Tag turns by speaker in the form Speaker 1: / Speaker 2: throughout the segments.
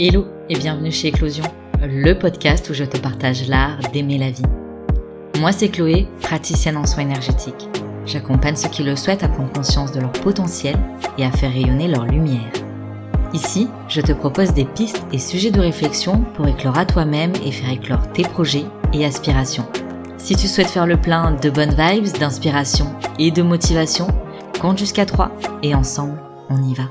Speaker 1: Hello et bienvenue chez Éclosion, le podcast où je te partage l'art d'aimer la vie. Moi c'est Chloé, praticienne en soins énergétiques. J'accompagne ceux qui le souhaitent à prendre conscience de leur potentiel et à faire rayonner leur lumière. Ici, je te propose des pistes et sujets de réflexion pour éclore à toi-même et faire éclore tes projets et aspirations. Si tu souhaites faire le plein de bonnes vibes, d'inspiration et de motivation, compte jusqu'à 3 et ensemble, on y va.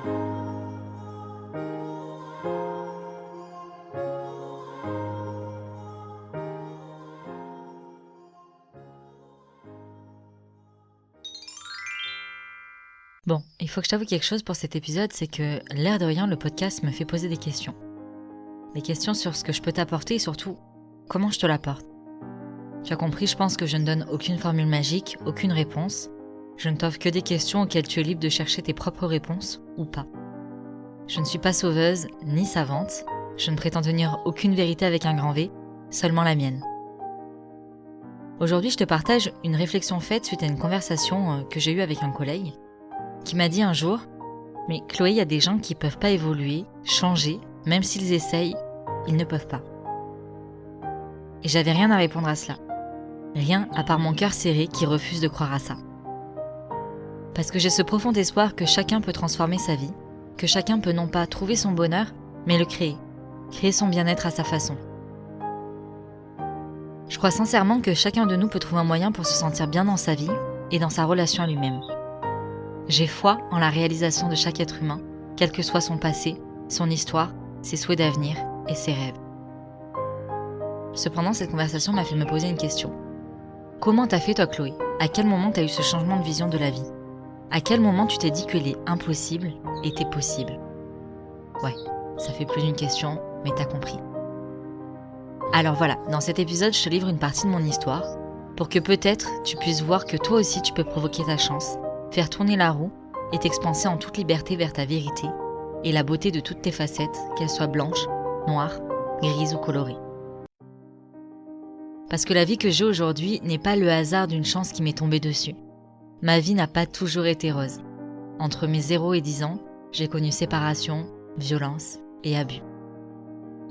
Speaker 1: Bon, il faut que je t'avoue quelque chose pour cet épisode, c'est que l'air de rien, le podcast me fait poser des questions. Des questions sur ce que je peux t'apporter et surtout, comment je te l'apporte. Tu as compris, je pense que je ne donne aucune formule magique, aucune réponse. Je ne t'offre que des questions auxquelles tu es libre de chercher tes propres réponses, ou pas. Je ne suis pas sauveuse, ni savante. Je ne prétends tenir aucune vérité avec un grand V, seulement la mienne. Aujourd'hui, je te partage une réflexion faite suite à une conversation que j'ai eue avec un collègue, qui m'a dit un jour « Mais Chloé, il y a des gens qui peuvent pas évoluer, changer, même s'ils essayent, ils ne peuvent pas. » Et j'avais rien à répondre à cela. Rien à part mon cœur serré qui refuse de croire à ça. Parce que j'ai ce profond espoir que chacun peut transformer sa vie, que chacun peut non pas trouver son bonheur, mais le créer. Créer son bien-être à sa façon. Je crois sincèrement que chacun de nous peut trouver un moyen pour se sentir bien dans sa vie et dans sa relation à lui-même. J'ai foi en la réalisation de chaque être humain, quel que soit son passé, son histoire, ses souhaits d'avenir et ses rêves. Cependant, cette conversation m'a fait me poser une question. Comment t'as fait toi, Chloé ? À quel moment t'as eu ce changement de vision de la vie ? À quel moment tu t'es dit que les impossibles étaient possibles ? Ouais, ça fait plus d'une question, mais t'as compris. Alors voilà, dans cet épisode, je te livre une partie de mon histoire, pour que peut-être tu puisses voir que toi aussi tu peux provoquer ta chance, faire tourner la roue et t'expanser en toute liberté vers ta vérité et la beauté de toutes tes facettes, qu'elles soient blanches, noires, grises ou colorées. Parce que la vie que j'ai aujourd'hui n'est pas le hasard d'une chance qui m'est tombée dessus. Ma vie n'a pas toujours été rose. Entre mes 0 et 10 ans, j'ai connu séparation, violence et abus.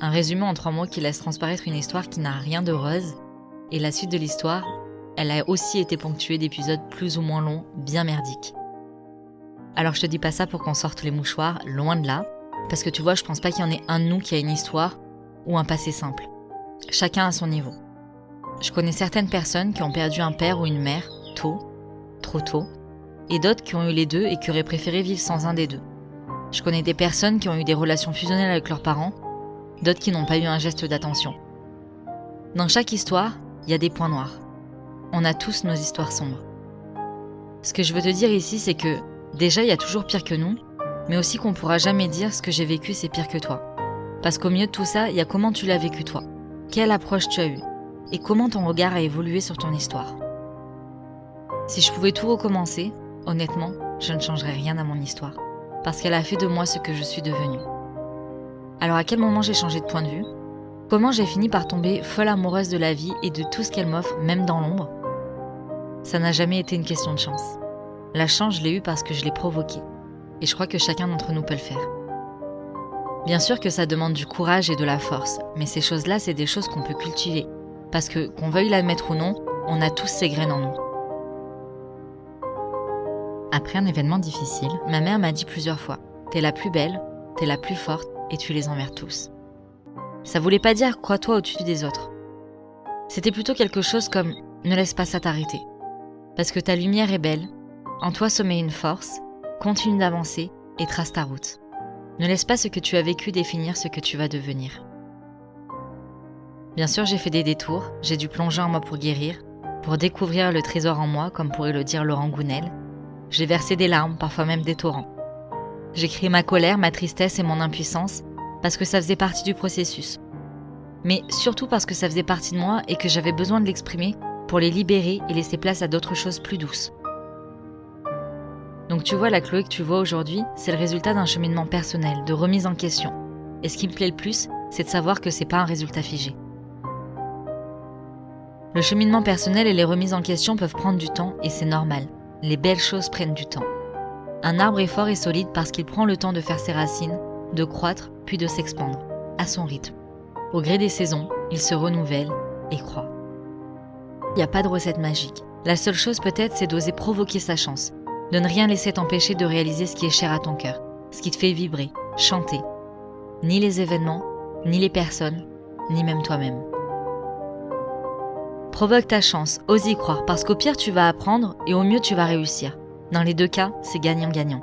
Speaker 1: Un résumé en 3 mots qui laisse transparaître une histoire qui n'a rien de rose, et la suite de l'histoire, elle a aussi été ponctuée d'épisodes plus ou moins longs, bien merdiques. Alors je te dis pas ça pour qu'on sorte les mouchoirs, loin de là, parce que tu vois, je pense pas qu'il y en ait un de nous qui a une histoire ou un passé simple. Chacun à son niveau. Je connais certaines personnes qui ont perdu un père ou une mère, tôt, trop tôt, et d'autres qui ont eu les deux et qui auraient préféré vivre sans un des deux. Je connais des personnes qui ont eu des relations fusionnelles avec leurs parents, d'autres qui n'ont pas eu un geste d'attention. Dans chaque histoire, il y a des points noirs. On a tous nos histoires sombres. Ce que je veux te dire ici, c'est que déjà, il y a toujours pire que nous, mais aussi qu'on pourra jamais dire ce que j'ai vécu, c'est pire que toi. Parce qu'au milieu de tout ça, il y a comment tu l'as vécu toi, quelle approche tu as eue, et comment ton regard a évolué sur ton histoire. Si je pouvais tout recommencer, honnêtement, je ne changerais rien à mon histoire, parce qu'elle a fait de moi ce que je suis devenue. Alors à quel moment j'ai changé de point de vue ? Comment j'ai fini par tomber folle amoureuse de la vie et de tout ce qu'elle m'offre, même dans l'ombre ? Ça n'a jamais été une question de chance. La chance, je l'ai eue parce que je l'ai provoquée. Et je crois que chacun d'entre nous peut le faire. Bien sûr que ça demande du courage et de la force, mais ces choses-là, c'est des choses qu'on peut cultiver. Parce que, qu'on veuille l'admettre ou non, on a tous ces graines en nous. Après un événement difficile, ma mère m'a dit plusieurs fois « T'es la plus belle, t'es la plus forte et tu les emmerdes tous ». Ça voulait pas dire « crois-toi au-dessus des autres ». C'était plutôt quelque chose comme « ne laisse pas ça t'arrêter ». Parce que ta lumière est belle, en toi sommeille une force, continue d'avancer et trace ta route. Ne laisse pas ce que tu as vécu définir ce que tu vas devenir. Bien sûr, j'ai fait des détours, j'ai dû plonger en moi pour guérir, pour découvrir le trésor en moi, comme pourrait le dire Laurent Gounel. J'ai versé des larmes, parfois même des torrents. J'ai crié ma colère, ma tristesse et mon impuissance, parce que ça faisait partie du processus. Mais surtout parce que ça faisait partie de moi et que j'avais besoin de l'exprimer pour les libérer et laisser place à d'autres choses plus douces. Donc tu vois, la Chloé que tu vois aujourd'hui, c'est le résultat d'un cheminement personnel, de remise en question. Et ce qui me plaît le plus, c'est de savoir que c'est pas un résultat figé. Le cheminement personnel et les remises en question peuvent prendre du temps et c'est normal. Les belles choses prennent du temps. Un arbre est fort et solide parce qu'il prend le temps de faire ses racines, de croître puis de s'expandre. à son rythme. Au gré des saisons, il se renouvelle et croît. Il n'y a pas de recette magique. La seule chose peut-être, c'est d'oser provoquer sa chance, de ne rien laisser t'empêcher de réaliser ce qui est cher à ton cœur, ce qui te fait vibrer, chanter. Ni les événements, ni les personnes, ni même toi-même. Provoque ta chance, ose y croire, parce qu'au pire tu vas apprendre et au mieux tu vas réussir. Dans les 2 cas, c'est gagnant-gagnant.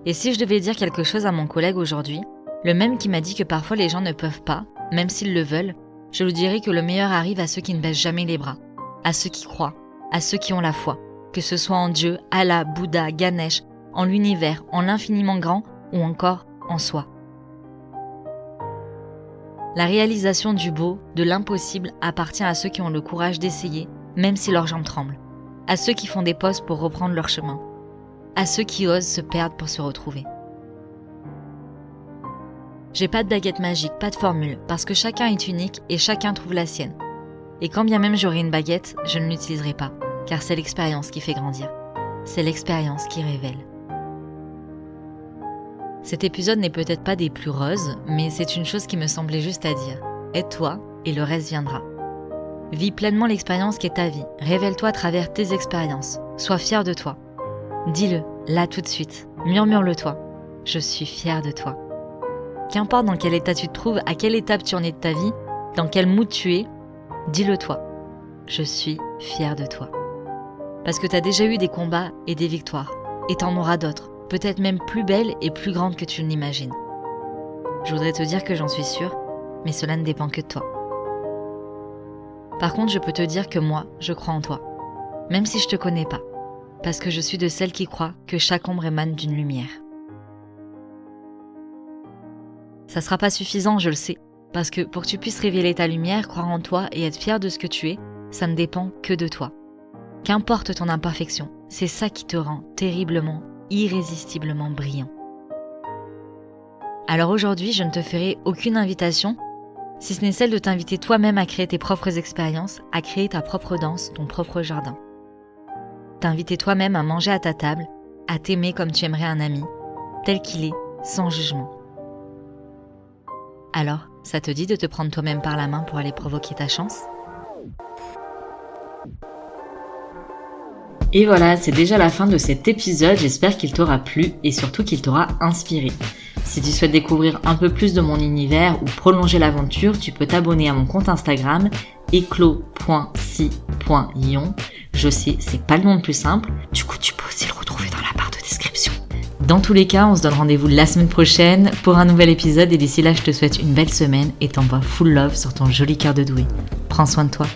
Speaker 1: Et si je devais dire quelque chose à mon collègue aujourd'hui, le même qui m'a dit que parfois les gens ne peuvent pas, même s'ils le veulent, je lui dirais que le meilleur arrive à ceux qui ne baissent jamais les bras, à ceux qui croient, à ceux qui ont la foi, que ce soit en Dieu, Allah, Bouddha, Ganesh, en l'univers, en l'infiniment grand ou encore en soi. La réalisation du beau, de l'impossible appartient à ceux qui ont le courage d'essayer, même si leurs jambes tremblent, à ceux qui font des pauses pour reprendre leur chemin, à ceux qui osent se perdre pour se retrouver. J'ai pas de baguette magique, pas de formule, parce que chacun est unique et chacun trouve la sienne. Et quand bien même j'aurai une baguette, je ne l'utiliserai pas, car c'est l'expérience qui fait grandir. C'est l'expérience qui révèle. Cet épisode n'est peut-être pas des plus roses, mais c'est une chose qui me semblait juste à dire. Aide-toi et le reste viendra. Vis pleinement l'expérience qu'est ta vie. Révèle-toi à travers tes expériences. Sois fier de toi. Dis-le, là tout de suite. Murmure-le-toi. Je suis fier de toi. Qu'importe dans quel état tu te trouves, à quelle étape tu en es de ta vie, dans quel mood tu es, dis-le toi. Je suis fier de toi. Parce que tu as déjà eu des combats et des victoires. Et t'en auras d'autres. Peut-être même plus belle et plus grande que tu ne l'imagines. Je voudrais te dire que j'en suis sûre, mais cela ne dépend que de toi. Par contre, je peux te dire que moi, je crois en toi, même si je te connais pas, parce que je suis de celles qui croient que chaque ombre émane d'une lumière. Ça sera pas suffisant, je le sais, parce que pour que tu puisses révéler ta lumière, croire en toi et être fier de ce que tu es, ça ne dépend que de toi. Qu'importe ton imperfection, c'est ça qui te rend terriblement, irrésistiblement brillant. Alors aujourd'hui, je ne te ferai aucune invitation, si ce n'est celle de t'inviter toi-même à créer tes propres expériences, à créer ta propre danse, ton propre jardin. T'inviter toi-même à manger à ta table, à t'aimer comme tu aimerais un ami, tel qu'il est, sans jugement. Alors, ça te dit de te prendre toi-même par la main pour aller provoquer ta chance ? Et voilà, c'est déjà la fin de cet épisode, j'espère qu'il t'aura plu et surtout qu'il t'aura inspiré. Si tu souhaites découvrir un peu plus de mon univers ou prolonger l'aventure, tu peux t'abonner à mon compte Instagram eclos.si.ion. Je sais, c'est pas le nom le plus simple, du coup tu peux aussi le retrouver dans la barre de description. Dans tous les cas, on se donne rendez-vous la semaine prochaine pour un nouvel épisode et d'ici là, je te souhaite une belle semaine et t'envoie full love sur ton joli cœur de doué. Prends soin de toi.